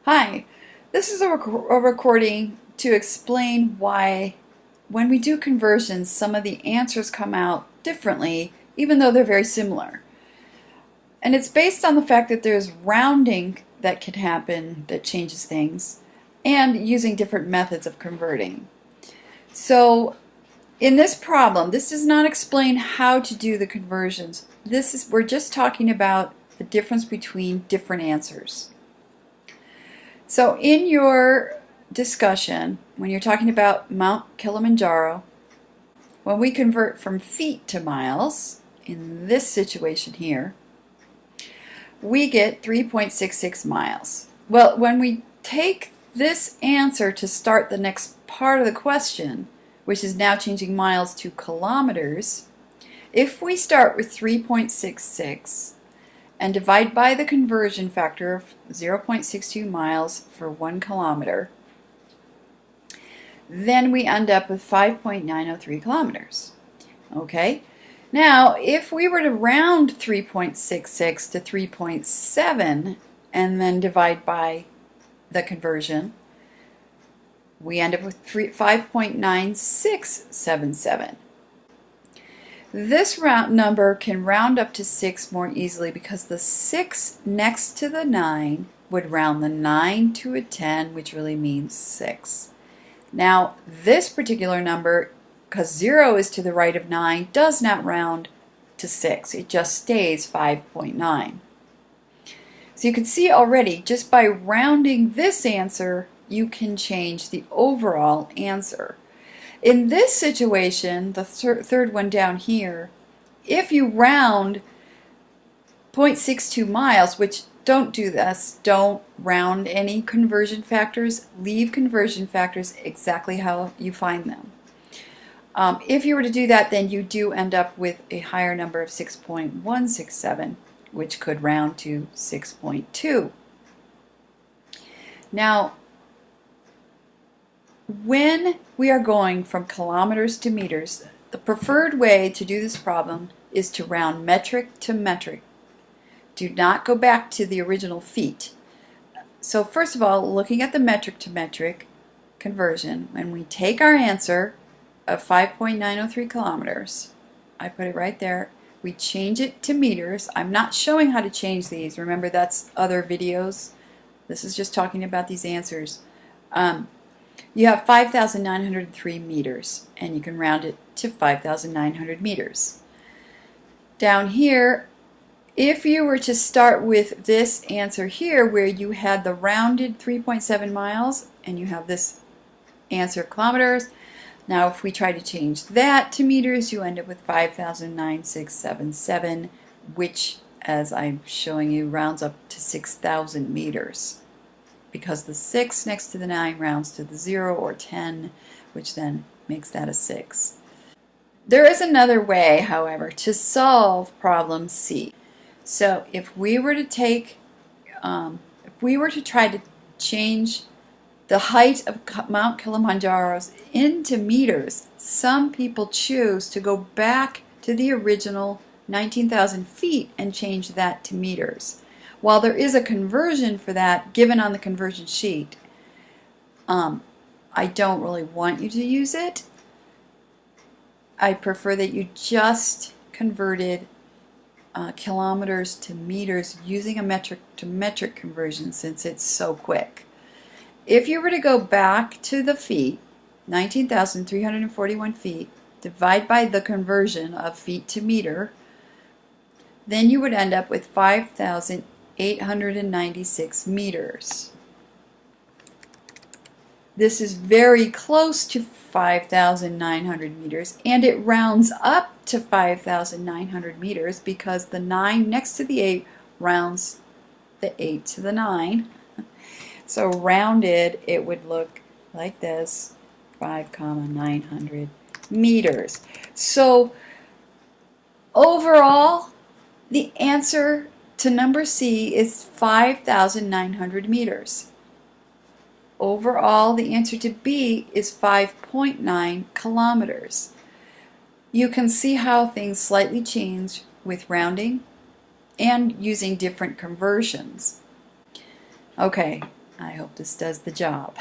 Hi, this is a recording to explain why when we do conversions some of the answers come out differently even though they're very similar. And it's based on the fact that there's rounding that can happen that changes things and using different methods of converting. So in this problem, this does not explain how to do the conversions. We're just talking about the difference between different answers. So in your discussion, when you're talking about Mount Kilimanjaro, when we convert from feet to miles, in this situation here, we get 3.66 miles. Well, when we take this answer to start the next part of the question, which is now changing miles to kilometers, if we start with 3.66 and divide by the conversion factor of 0.62 miles for 1 kilometer, then we end up with 5.903 kilometers. Okay? Now, if we were to round 3.66 to 3.7 and then divide by the conversion, we end up with 5.9677. This round number can round up to 6 more easily because the 6 next to the 9 would round the 9 to a 10, which really means 6. Now, this particular number, because 0 is to the right of 9, does not round to 6. It just stays 5.9. So you can see already, just by rounding this answer, you can change the overall answer. In this situation, the third one down here, if you round 0.62 miles, which don't do this, don't round any conversion factors, leave conversion factors exactly how you find them. If you were to do that, then you do end up with a higher number of 6.167, which could round to 6.2. Now, when we are going from kilometers to meters, the preferred way to do this problem is to round metric to metric. Do not go back to the original feet. So first of all, looking at the metric to metric conversion, when we take our answer of 5.903 kilometers, I put it right there, we change it to meters. I'm not showing how to change these. Remember, that's other videos. This is just talking about these answers. You have 5,903 meters, and you can round it to 5,900 meters. Down here, if you were to start with this answer here, where you had the rounded 3.7 miles, and you have this answer kilometers, now if we try to change that to meters, you end up with 5,09677, which, as I'm showing you, rounds up to 6,000 meters. Because the 6 next to the 9 rounds to the 0 or 10, which then makes that a 6. There is another way, however, to solve problem C. So if we were to try to change the height of Mount Kilimanjaro into meters, some people choose to go back to the original 19,000 feet and change that to meters. While there is a conversion for that given on the conversion sheet, I don't really want you to use it. I prefer that you just converted kilometers to meters using a metric to metric conversion, since it's so quick. If you were to go back to the feet, 19,341 feet, divide by the conversion of feet to meter, then you would end up with 5,896 meters. This is very close to 5,900 meters, and it rounds up to 5,900 meters because the 9 next to the 8 rounds the 8 to the 9. So rounded, it would look like this, 5,900 meters. So overall, the answer to number C is 5,900 meters. Overall, the answer to B is 5.9 kilometers. You can see how things slightly change with rounding and using different conversions. Okay, I hope this does the job.